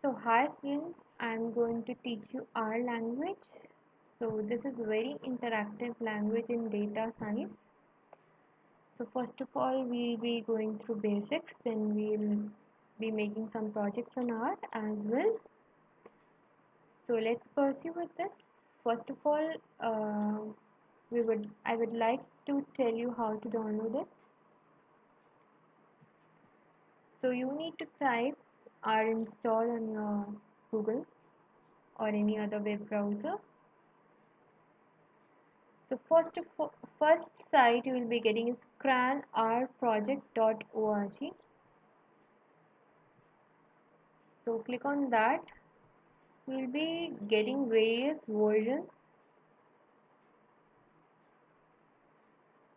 So hi students, I am going to teach you R language. So this is very interactive language in data science. So first of all, we'll be going through basics, then we'll be making some projects on R as well. So let's pursue with this. First of all, I would like to tell you how to download it. So you need to type R install on your Google or any other web browser. So first site you will be getting is cranrproject.org. So click on that. You will be getting various versions,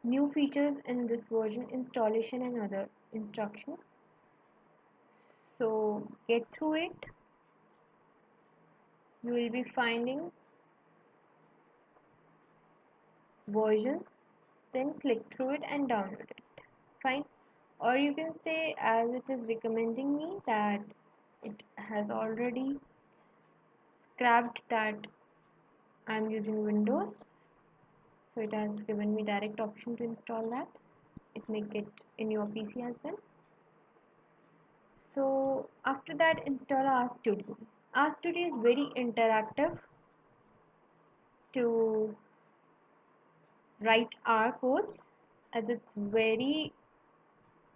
new features in this version, installation and other instructions. So get through it. You will be finding versions, then click through it and download it. Fine. Or you can say, as it is recommending me, that it has already scrapped that I'm using Windows, so it has given me direct option to install that. It may get in your PC as well. So after that, install RStudio. RStudio is very interactive to write R codes, as it's very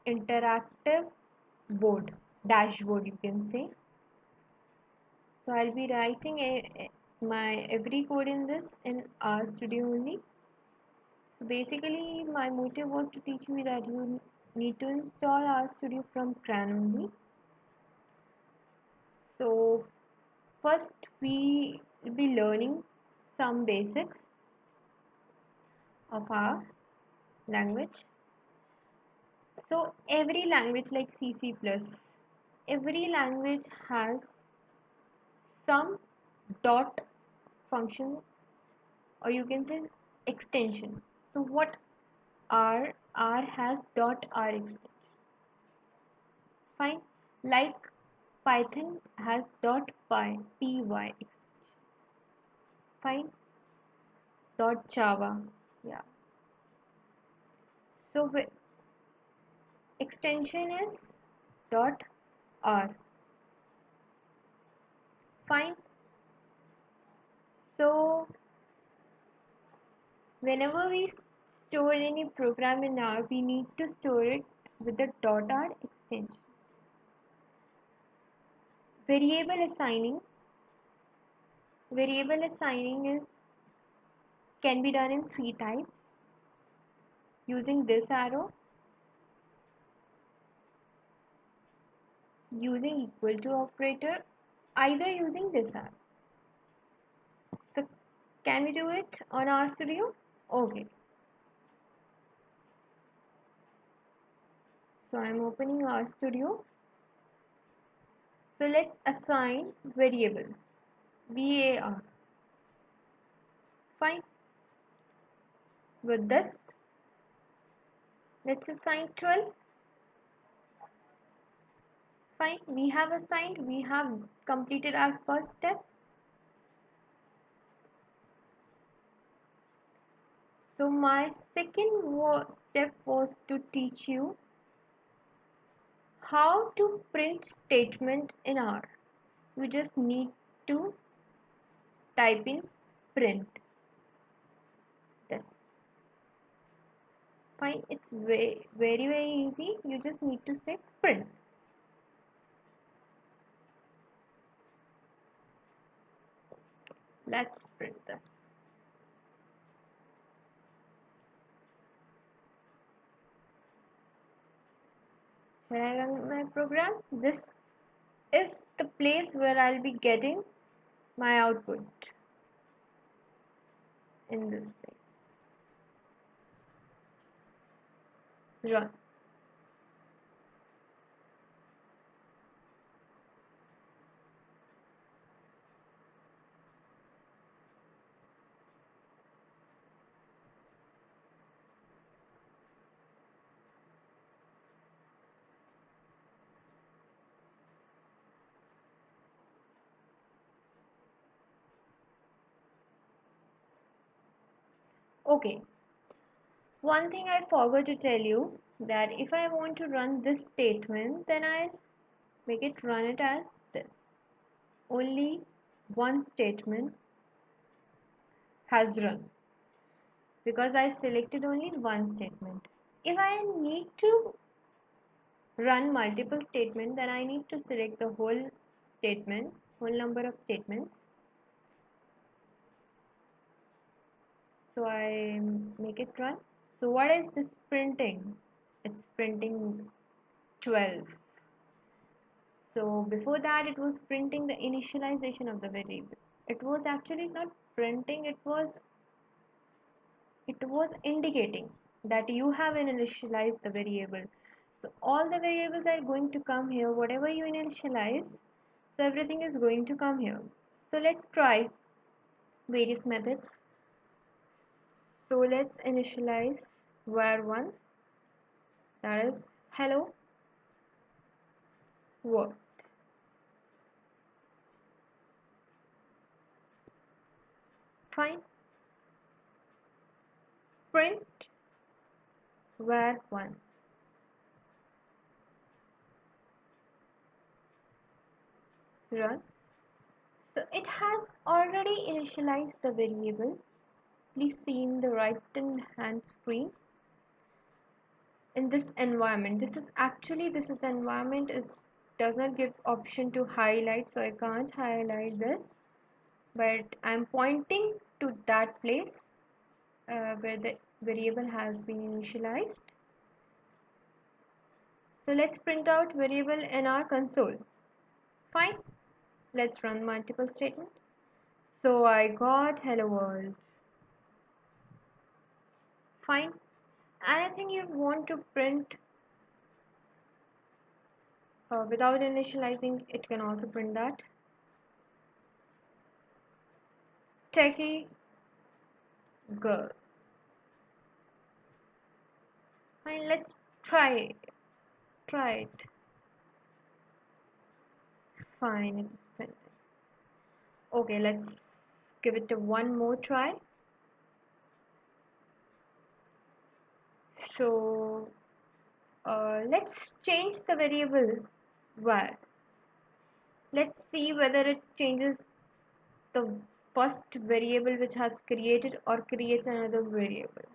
interactive dashboard you can say. So I'll be writing my every code in this in RStudio only. So basically my motive was to teach you that you need to install RStudio from CRAN only. So first we will be learning some basics of our language. So every language like C, every language has some dot function, or you can say extension. So what R has dot R extension. Fine. Like Python has dot py extension. Fine. Dot Java. Yeah. So extension is dot R. Fine. So whenever we store any program in R, we need to store it with the dot R extension. Variable assigning. Variable assigning is can be done in three types using this arrow, using equal to operator, either using this arrow. So can we do it on RStudio? Okay. So I'm opening RStudio. So let's assign variable var. Fine. With this, let's assign 12. Fine. We have assigned. We have completed our first step. So my second step was to teach you how to print statement in R. You just need to type in print this. Fine, it's very easy. You just need to say print. Let's print this. Shall I run my program? This is the place where I'll be getting my output in this place. Run. Okay, one thing I forgot to tell you, that if I want to run this statement, then I'll make it run it as this. Only one statement has run because I selected only one statement. If I need to run multiple statements, then I need to select the whole statement, whole number of statements. So I make it run. So what is this printing? It's printing 12. So before that it was printing the initialization of the variable. It was actually not printing, it was indicating that you have initialized the variable. So all the variables are going to come here, whatever you initialize, so everything is going to come here. So let's try various methods. So let's initialize var1, that is hello world. Fine. Print var1. Run. So it has already initialized the variable. Please see in the right hand screen. In this environment, this is the environment, is does not give option to highlight, so I can't highlight this, but I'm pointing to that place where the variable has been initialized. So let's print out variable in our console. Fine. Let's run multiple statements. So I got hello world. Fine. Anything you want to print without initializing, it can also print that. Techie girl. Fine, let's try it. Fine, it's printed. Okay, let's give it a one more try. So let's change the variable var. Let's see whether it changes the first variable which has created or creates another variable.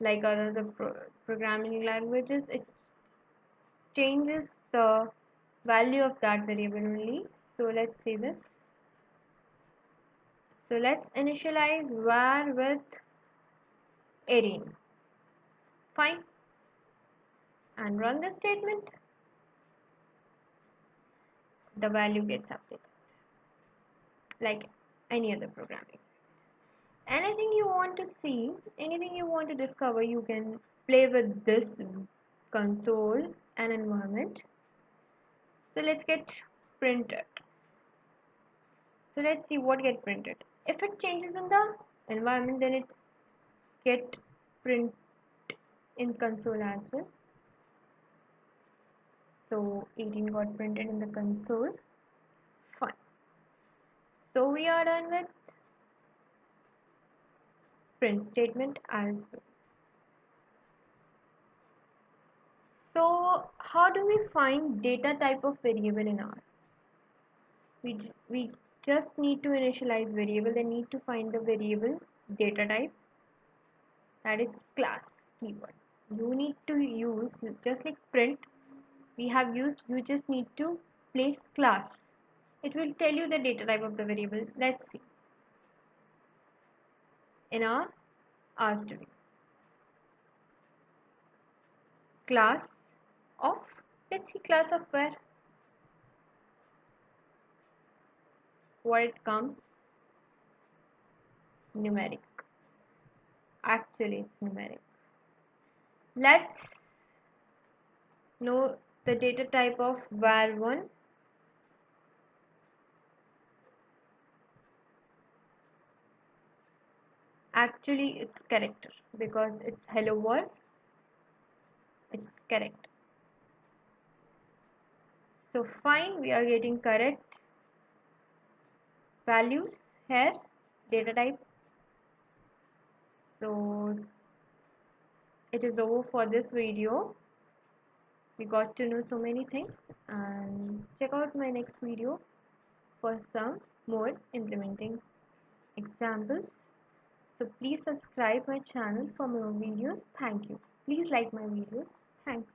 Like other programming languages, it changes the value of that variable only. So let's see this. So let's initialize var with Erin. Fine. And run the statement. The value gets updated like any other programming. Anything you want to see, anything you want to discover, you can play with this console and environment. So let's get printed. So let's see what get printed. If it changes in the environment, then it's get print in console as well. So 18 got printed in the console. Fine. So we are done with print statement as well. So how do we find data type of variable in R? We just need to initialize variable, then need to find the variable data type, that is class keyword. You need to use, just like print we have used, you just need to place class. It will tell you the data type of the variable. Let's see in our RStudio. Class of, let's see class of where, what it comes, numeric. Actually it's numeric. Let's know the data type of var1. Actually it's character because it's hello world, it's correct. So fine, we are getting correct values here, data type. So it is over for this video. We got to know so many things, and check out my next video for some more implementing examples. So please subscribe my channel for more videos. Thank you. Please like my videos. Thanks.